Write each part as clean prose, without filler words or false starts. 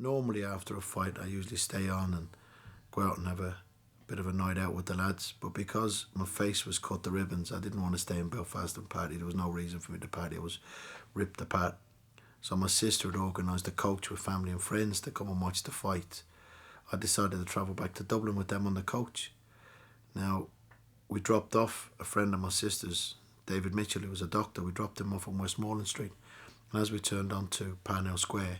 Normally after a fight I usually stay on and go out and have a bit of a night out with the lads, but because my face was cut to ribbons, I didn't want to stay in Belfast and party. There was no reason for me to party. I was ripped apart. So my sister had organised a coach with family and friends to come and watch the fight. I decided to travel back to Dublin with them on the coach. Now, we dropped off a friend of my sister's, David Mitchell, who was a doctor. We dropped him off on Westmoreland Street. And as we turned onto Parnell Square,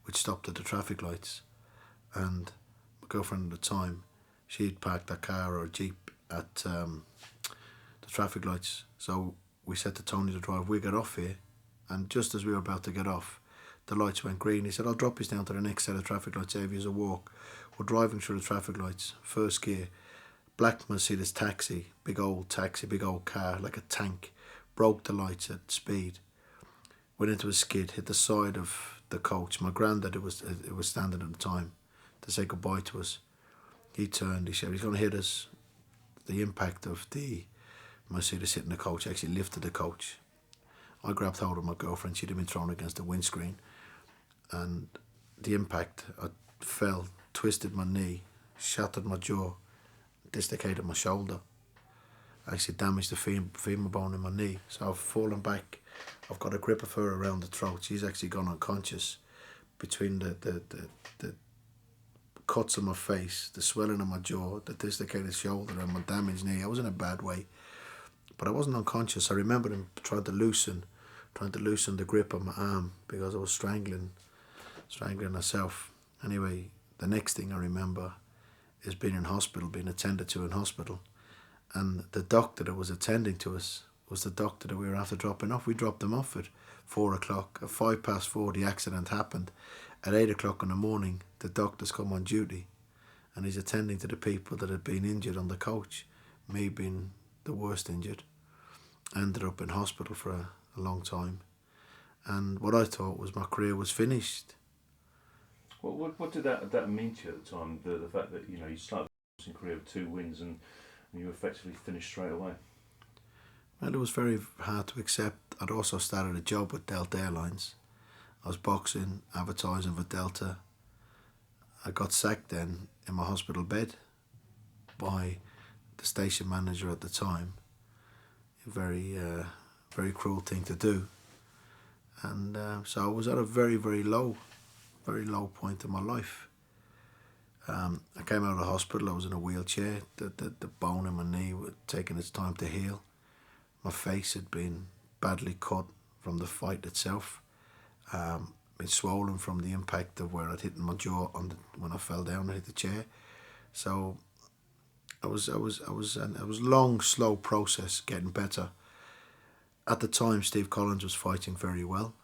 we'd stopped at the traffic lights. And my girlfriend at the time, she'd parked a car or a jeep at the traffic lights. So we said to Tony to drive, we got off here. And just as we were about to get off, the lights went green. He said, I'll drop you down to the next set of traffic lights, save you as a walk. We're driving through the traffic lights, first gear. Black Mercedes taxi, big old car, like a tank, broke the lights at speed. Went into a skid, hit the side of the coach. My granddad, who was standing at the time, to say goodbye to us. He turned, he said, he's going to hit us. The impact of the Mercedes hitting the coach actually lifted the coach. I grabbed hold of my girlfriend. She'd have been thrown against the windscreen. And the impact, I fell, twisted my knee, shattered my jaw, dislocated my shoulder. Actually damaged the femur bone in my knee. So I've fallen back. I've got a grip of her around the throat. She's actually gone unconscious. Between the cuts on my face, the swelling on my jaw, the dislocated shoulder and my damaged knee. I was in a bad way. But I wasn't unconscious. I remember him trying to loosen the grip on my arm because I was strangling myself. Anyway, the next thing I remember is being in hospital, being attended to in hospital. And the doctor that was attending to us was the doctor that we were after dropping off. We dropped them off at 4 o'clock. At 4:05, the accident happened. At 8 o'clock in the morning, the doctor's come on duty and he's attending to the people that had been injured on the coach. Me being the worst injured. I ended up in hospital for a long time. And what I thought was my career was finished. What did that mean to you at the time? The fact that you started a boxing career with 2 wins and you effectively finished straight away. Well, it was very hard to accept. I'd also started a job with Delta Airlines. I was boxing, advertising for Delta. I got sacked then in my hospital bed by the station manager at the time. A very cruel thing to do. And so I was at a very low point in my life. I came out of the hospital, I was in a wheelchair. The bone in my knee was taking its time to heal. My face had been badly cut from the fight itself. Been swollen from the impact of where I'd hit my jaw when I fell down and hit the chair. So it was a long, slow process getting better. At the time, Steve Collins was fighting very well,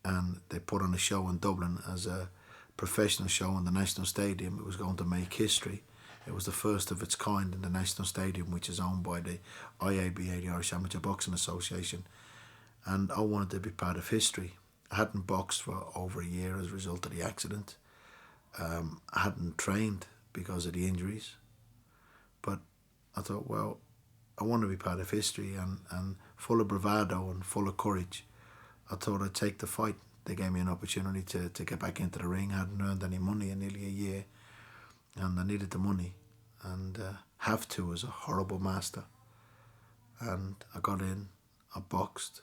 and they put on a show in Dublin as a professional show in the National Stadium. It was going to make history. It was the first of its kind in the National Stadium, which is owned by the IABA, the Irish Amateur Boxing Association. And I wanted to be part of history. I hadn't boxed for over a year as a result of the accident. I hadn't trained because of the injuries. But I thought, well, I want to be part of history, and full of bravado and full of courage, I thought I'd take the fight. They gave me an opportunity to get back into the ring. I hadn't earned any money in nearly a year, and I needed the money. And have to was a horrible master. And I got in, I boxed.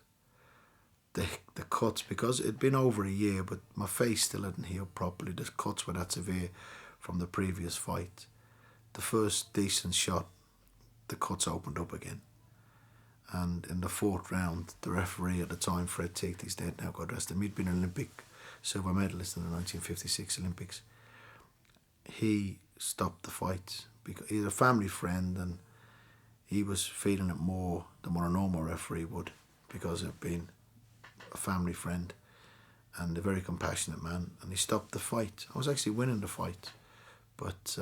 The cuts, because it'd been over a year, but my face still hadn't healed properly. The cuts were that severe from the previous fight. The first decent shot, the cuts opened up again. And in the 4th round, the referee at the time, Fred Teague, he's dead now, God rest him, he'd been an Olympic silver medalist in the 1956 Olympics. He stopped the fight because he's a family friend, and he was feeling it more than what a normal referee would because of being a family friend and a very compassionate man, and he stopped the fight. I was actually winning the fight, but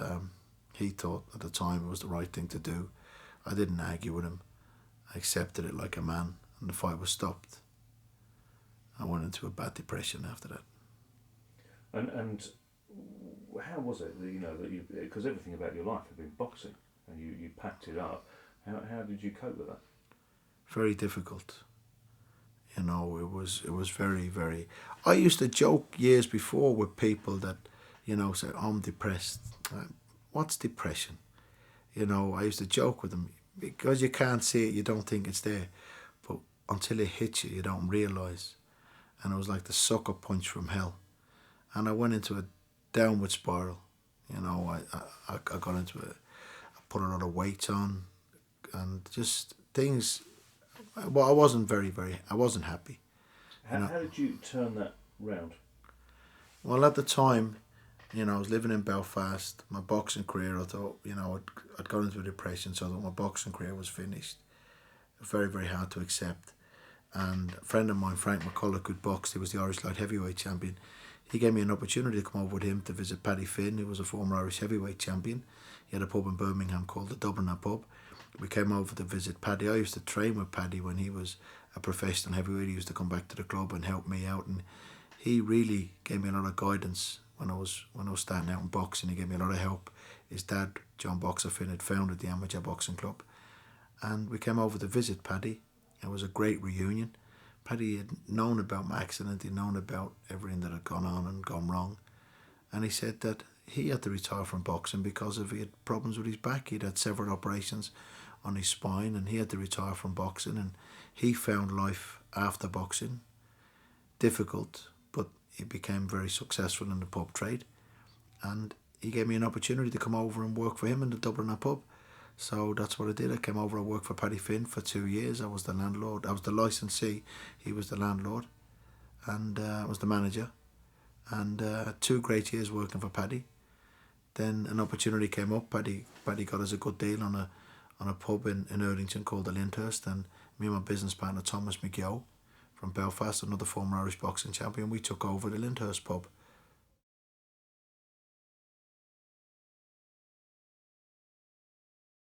he thought at the time it was the right thing to do. I didn't argue with him. I accepted it like a man, and the fight was stopped. I went into a bad depression after that. And how was it that you, because everything about your life had been boxing, and you packed it up. How did you cope with that? Very difficult. It was very. I used to joke years before with people that say, I'm depressed. What's depression? I used to joke with him, because you can't see it, you don't think it's there. But until it hits you, you don't realise. And it was like the sucker punch from hell. And I went into a downward spiral. I got into it. I put a lot of weight on, and just things. Well, I wasn't I wasn't happy. How did you turn that round? Well, at the time, I was living in Belfast. My boxing career, I thought, I'd gone into a depression, so I thought my boxing career was finished. Very, very hard to accept. And a friend of mine, Frank McCulloch, who'd boxed, he was the Irish light heavyweight champion. He gave me an opportunity to come over with him to visit Paddy Finn, who was a former Irish heavyweight champion. He had a pub in Birmingham called the Dubliner Pub. We came over to visit Paddy. I used to train with Paddy when he was a professional heavyweight. He used to come back to the club and help me out, and he really gave me a lot of guidance when I was starting out in boxing. He gave me a lot of help. His dad, John Boxer Finn, had founded the Amateur Boxing Club, and we came over to visit Paddy. It was a great reunion. Paddy had known about my accident. He'd known about everything that had gone on and gone wrong, and he said that he had to retire from boxing because he had problems with his back. He'd had several operations on his spine, and he had to retire from boxing. And he found life after boxing difficult, but he became very successful in the pub trade, and he gave me an opportunity to come over and work for him in the Dubliner Pub. So that's what I did. I came over, I worked for Paddy Finn for 2 years. I was the landlord. I was the licensee. He was the landlord, and I was the manager. And 2 great years working for Paddy. Then an opportunity came up. Paddy got us a good deal on a pub in Erdington called the Lyndhurst, and me and my business partner Thomas McGill from Belfast, another former Irish boxing champion, we took over the Lyndhurst pub.